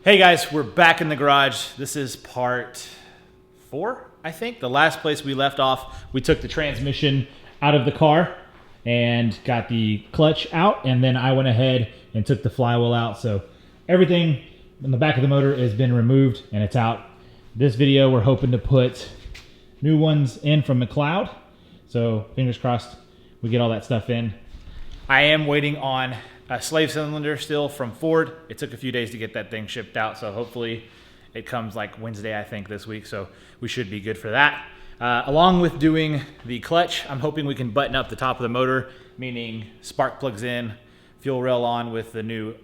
Hey guys, we're back in the garage. This is part 4, I think. The last place we left off, we took the transmission out of the car and got the clutch out, and then I went ahead and took the flywheel out. So everything in the back of the motor has been removed and it's out. This video, we're hoping to put new ones in from Mcleod. So fingers crossed we get all that stuff in. I am waiting on a slave cylinder still from Ford. It took a few days to get that thing shipped out, so hopefully it comes like Wednesday, I think, this week, so we should be good for that. Along with doing the clutch, I'm hoping we can button up the top of the motor, meaning spark plugs in, fuel rail on with the new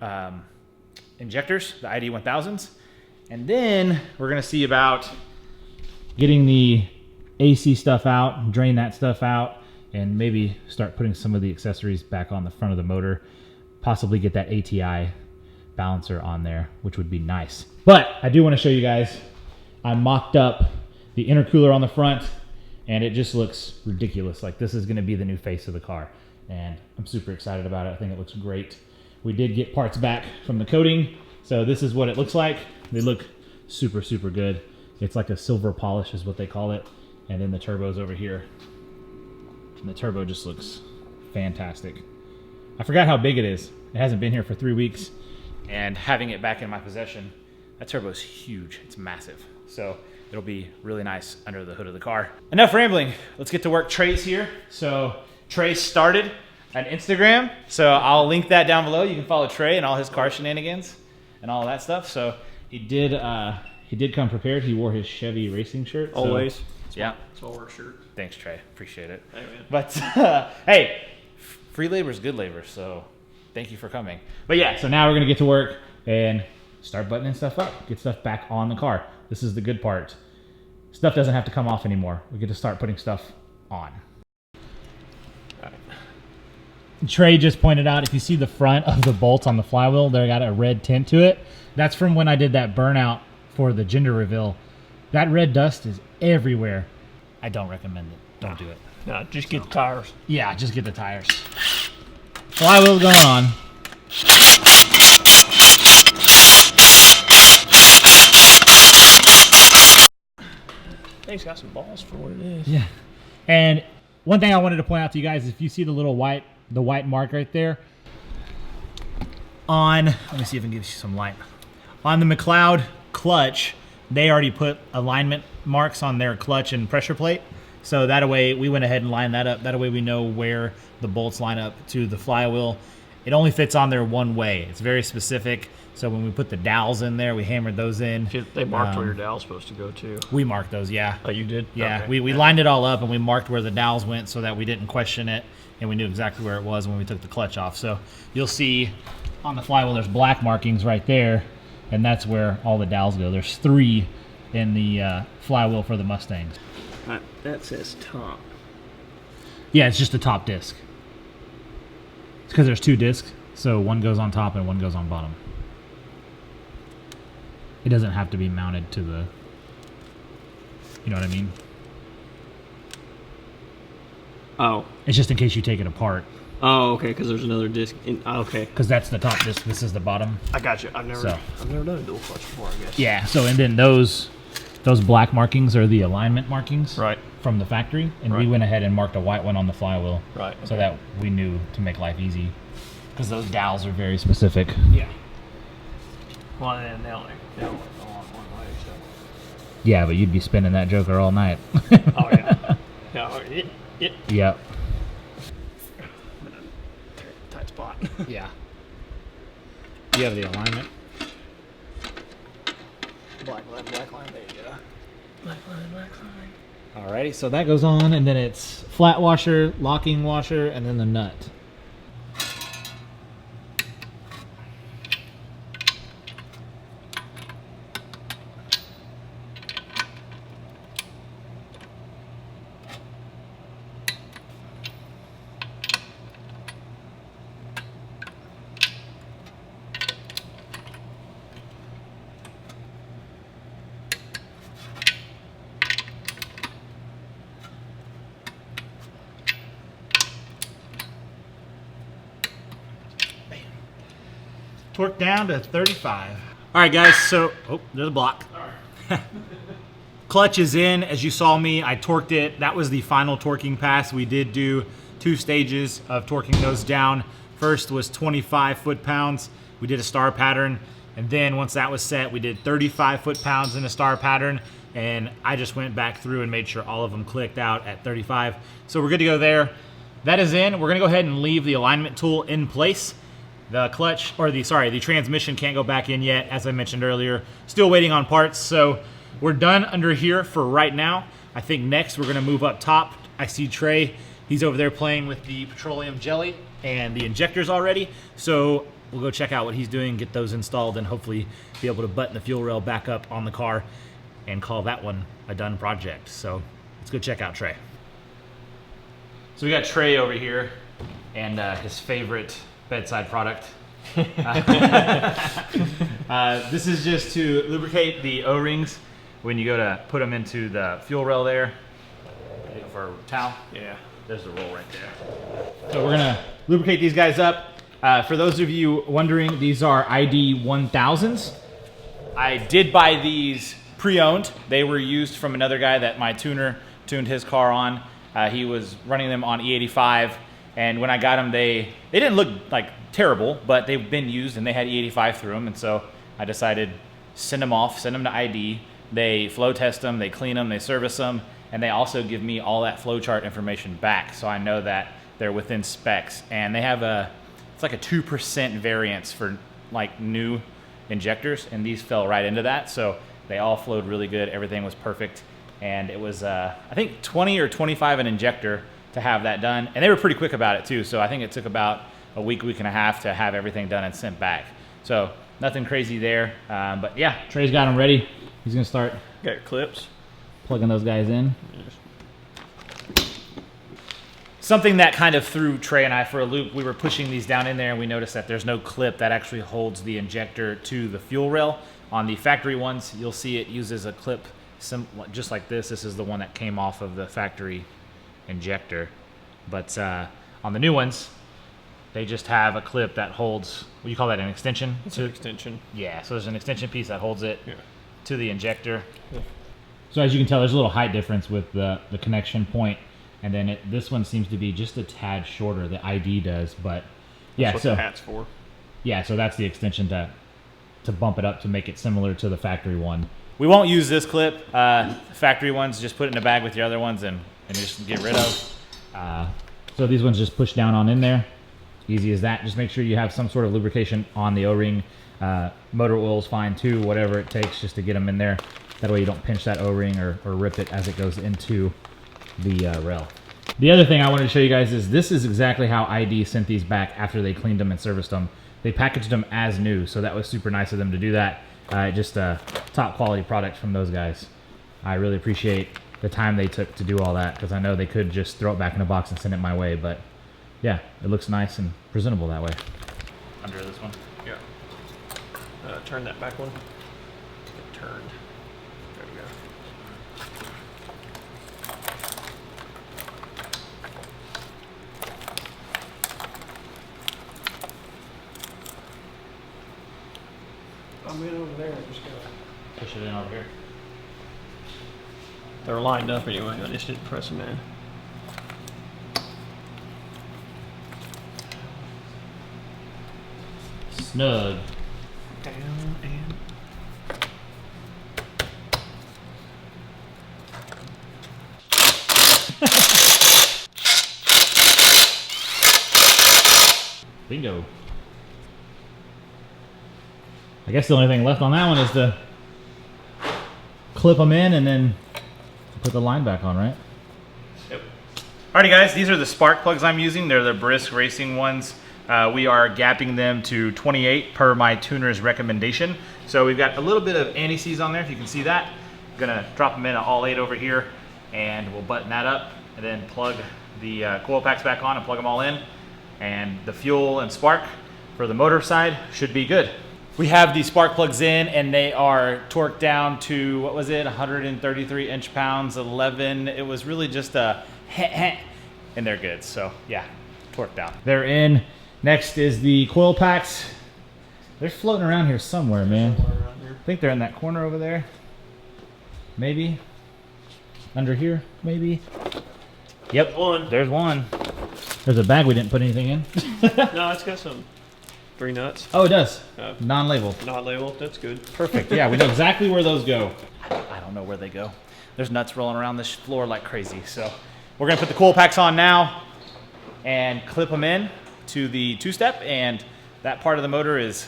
injectors, the ID1000's. And then we're gonna see about getting the AC stuff out, drain that stuff out, and maybe start putting some of the accessories back on the front of the motor. Possibly get that ATI balancer on there, which would be nice. But I do want to show you guys, I mocked up the intercooler on the front and it just looks ridiculous. Like, this is going to be the new face of the car, and I'm super excited about it. I think it looks great. We did get parts back from the coating, so this is what it looks like. They look super, super good. It's like a silver polish is what they call it. And then the turbo's over here. And the turbo just looks fantastic. I forgot how big it is. It hasn't been here for 3 weeks, and having it back in my possession, that turbo is huge. It's massive. So it'll be really nice under the hood of the car. Enough rambling. Let's get to work. Trey's here. So Trey started an Instagram. So I'll link that down below. You can follow Trey and all his car shenanigans and all that stuff. So he did come prepared. He wore his Chevy racing shirt. Always. So, yeah. It's all work shirt. Thanks, Trey. Appreciate it. Hey, man. But hey, free labor is good labor, so thank you for coming. But yeah, so now we're gonna get to work and start buttoning stuff up, get stuff back on the car. This is the good part. Stuff doesn't have to come off anymore. We get to start putting stuff on. Right. Trey just pointed out, if you see the front of the bolts on the flywheel, they got a red tint to it. That's from when I did that burnout for the gender reveal. That red dust is everywhere. I don't recommend it. Don't do it. No, just get the tires. Yeah, just get the tires. Flywheel going on. Thing's got some balls for what it is. Yeah. And one thing I wanted to point out to you guys, if you see the little white mark right there, let me see if I can give you some light. On the Mcleod clutch, they already put alignment marks on their clutch and pressure plate. So that way we went ahead and lined that up. That way we know where the bolts line up to the flywheel. It only fits on there one way. It's very specific. So when we put the dowels in there, we hammered those in. They marked where your dowel's supposed to go too. We marked those, yeah. Oh, you did? Yeah, okay. we lined it all up and we marked where the dowels went so that we didn't question it, and we knew exactly where it was when we took the clutch off. So you'll see on the flywheel there's black markings right there, and that's where all the dowels go. There's 3 in the flywheel for the Mustangs. That says top. Yeah, it's just the top disc. It's because there's 2 discs, so one goes on top and one goes on bottom. It doesn't have to be mounted to the, you know what I mean? Oh. It's just in case you take it apart. Oh, okay, because there's another disc. Okay. Because that's the top disc, this is the bottom. I got you. I've never done a dual clutch before, I guess. Yeah, so and then those black markings are the alignment markings from the factory, and we went ahead and marked a white one on the flywheel, so that we knew to make life easy, because those dowels are very specific. Yeah. Well, and they only go on one way, so. Yeah, but you'd be spinning that joker all night. Oh yeah. Yep. Tight spot. Yeah. You have the alignment. Black line, there you go. Black line. Alrighty, so that goes on, and then it's flat washer, locking washer, and then the nut. Torque down to 35. All right, guys, so, oh, there's a block. Clutch is in. As you saw me, I torqued it. That was the final torquing pass. We did do 2 stages of torquing those down. First was 25 foot-pounds. We did a star pattern. And then once that was set, we did 35 foot-pounds in a star pattern. And I just went back through and made sure all of them clicked out at 35. So we're good to go there. That is in. We're gonna go ahead and leave the alignment tool in place. The clutch, or the transmission can't go back in yet, as I mentioned earlier. Still waiting on parts, so we're done under here for right now. I think next we're gonna move up top. I see Trey, he's over there playing with the petroleum jelly and the injectors already. So we'll go check out what he's doing, get those installed, and hopefully be able to button the fuel rail back up on the car and call that one a done project. So let's go check out Trey. So we got Trey over here and his favorite bedside product. This is just to lubricate the O-rings when you go to put them into the fuel rail there. For a towel. Yeah, there's the roll right there. So we're gonna lubricate these guys up. For those of you wondering, these are ID1000's. I did buy these pre-owned. They were used from another guy that my tuner tuned his car on. He was running them on E85. And when I got them, they didn't look like terrible, but they've been used and they had E85 through them. And so I decided send them off, send them to ID. They flow test them, they clean them, they service them, and they also give me all that flow chart information back. So I know that they're within specs. And they have it's like a 2% variance for like new injectors. And these fell right into that. So they all flowed really good. Everything was perfect. And it was, I think 20 or 25 an injector to have that done. And they were pretty quick about it too. So I think it took about a week and a half to have everything done and sent back. So nothing crazy there. But yeah, Trey's got them ready. He's gonna start. Got your clips. Plugging those guys in. Something that kind of threw Trey and I for a loop, we were pushing these down in there and we noticed that there's no clip that actually holds the injector to the fuel rail. On the factory ones, you'll see it uses a clip just like this. This is the one that came off of the factory injector. But on the new ones, they just have a clip that holds, what do you call that, an extension? It's an extension. Yeah, so there's an extension piece that holds it to the injector. Yeah. So as you can tell, there's a little height difference with the connection point. And then this one seems to be just a tad shorter, the ID does. But yeah, that's what the hat's for. Yeah, so that's the extension to bump it up to make it similar to the factory one. We won't use this clip. Factory ones, just put it in a bag with your other ones and just get rid of. So these ones just push down on in there. Easy as that. Just make sure you have some sort of lubrication on the O-ring. Motor oil's fine too, whatever it takes just to get them in there. That way you don't pinch that O-ring or rip it as it goes into the rail. The other thing I wanted to show you guys is this is exactly how ID sent these back after they cleaned them and serviced them. They packaged them as new, so that was super nice of them to do that. Just a top quality product from those guys. I really appreciate the time they took to do all that, because I know they could just throw it back in a box and send it my way, but yeah, it looks nice and presentable that way. Under this one? Yeah. Turn that back one. Get turned. There we go. I'm in over there. Just gotta push it in over here. They're lined up anyway. I just didn't press them in. Snug. Down and bingo. I guess the only thing left on that one is to clip them in and then put the line back on, right? Yep. Alrighty guys, these are the spark plugs I'm using. They're the Brisk racing ones. We are gapping them to 28 per my tuner's recommendation. So we've got a little bit of anti-seize on there, if you can see that. I'm gonna drop them in at all 8 over here, and we'll button that up and then plug the coil packs back on and plug them all in. And the fuel and spark for the motor side should be good. We have the spark plugs in and they are torqued down to, what was it, 133 inch-pounds, 11. It was really just a and they're good. So yeah, torqued down. They're in. Next is the coil packs. They're floating around here somewhere, man. here. I think they're in that corner over there. Maybe. Under here, maybe. Yep. One. There's one. There's a bag we didn't put anything in. No, it's got some 3 nuts. Oh, it does. Non-labeled. Not labeled. That's good. Perfect. Yeah, we know exactly where those go. I don't know where they go. There's nuts rolling around this floor like crazy. So we're gonna put the coil packs on now and clip them in to the 2-step, and that part of the motor is,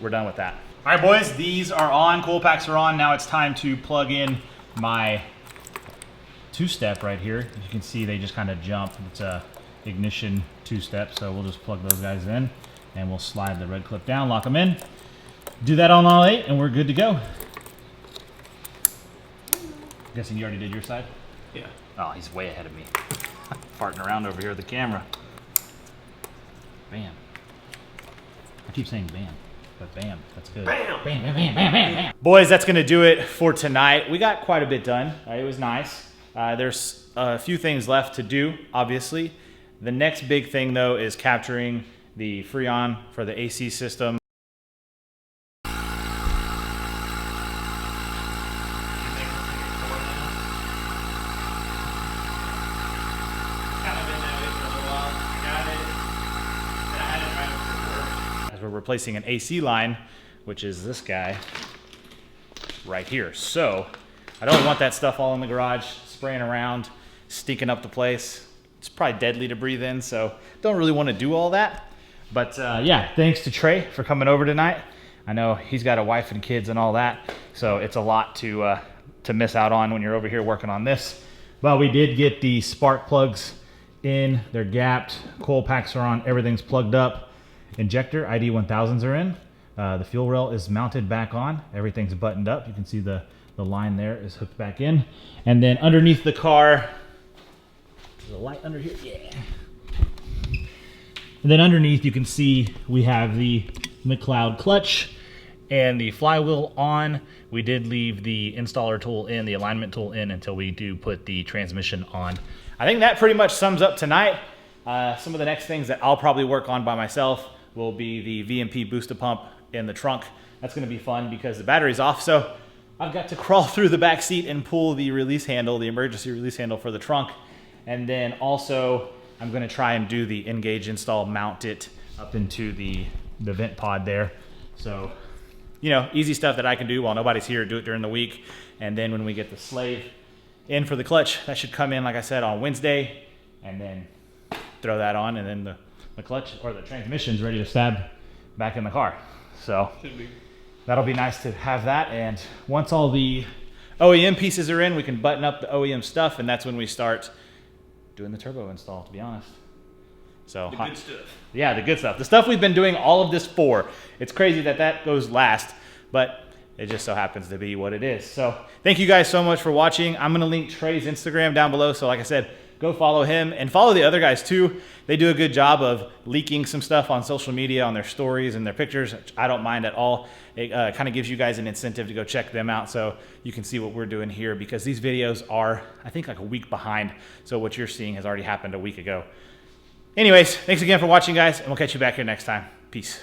we're done with that. All right, boys, these are on, coil packs are on. Now it's time to plug in my 2-step right here. As you can see, they just kind of jump. It's a ignition 2-step, so we'll just plug those guys in and we'll slide the red clip down, lock them in. Do that on all 8 and we're good to go. Guessing you already did your side? Yeah. Oh, he's way ahead of me. Farting around over here with the camera. Bam. I keep saying bam, but bam, that's good. Bam! Bam, bam, bam, bam, bam, bam. Boys, that's gonna do it for tonight. We got quite a bit done. It was nice. There's a few things left to do, obviously. The next big thing though is capturing the Freon for the AC system. As we're replacing an AC line, which is this guy right here. So I don't want that stuff all in the garage, spraying around, stinking up the place. It's probably deadly to breathe in, so don't really want to do all that. But yeah, thanks to Trey for coming over tonight. I know he's got a wife and kids and all that, so it's a lot to miss out on when you're over here working on this. But we did get the spark plugs in, they're gapped, coil packs are on, everything's plugged up. Injector, ID1000's are in. The fuel rail is mounted back on, everything's buttoned up. You can see the line there is hooked back in. And then underneath the car, there's a light under here, yeah. And then underneath you can see we have the Mcleod clutch and the flywheel on. We did leave the installer tool in, the alignment tool in, until we do put the transmission on. I think that pretty much sums up tonight. Some of the next things that I'll probably work on by myself will be the VMP booster pump in the trunk. That's gonna be fun because the battery's off, so I've got to crawl through the back seat and pull the release handle, the emergency release handle for the trunk. And then also I'm gonna try and do the Engage install, mount it up into the vent pod there. So, you know, easy stuff that I can do while nobody's here, do it during the week. And then when we get the slave in for the clutch, that should come in, like I said, on Wednesday, and then throw that on, and then the clutch or the transmission's ready to stab back in the car. So Should be. that'll be nice to have that. And once all the OEM pieces are in, we can button up the OEM stuff, and that's when we start doing the turbo install, to be honest. So The good stuff. yeah, the good stuff. The stuff we've been doing all of this for. It's crazy that that goes last, but it just so happens to be what it is. So thank you guys so much for watching. I'm gonna link Trey's Instagram down below. So like I said, go follow him and follow the other guys too. They do a good job of leaking some stuff on social media, on their stories and their pictures. I don't mind at all. It kind of gives you guys an incentive to go check them out so you can see what we're doing here, because these videos are, I think, like a week behind. So what you're seeing has already happened a week ago. Anyways, thanks again for watching, guys, and we'll catch you back here next time. Peace.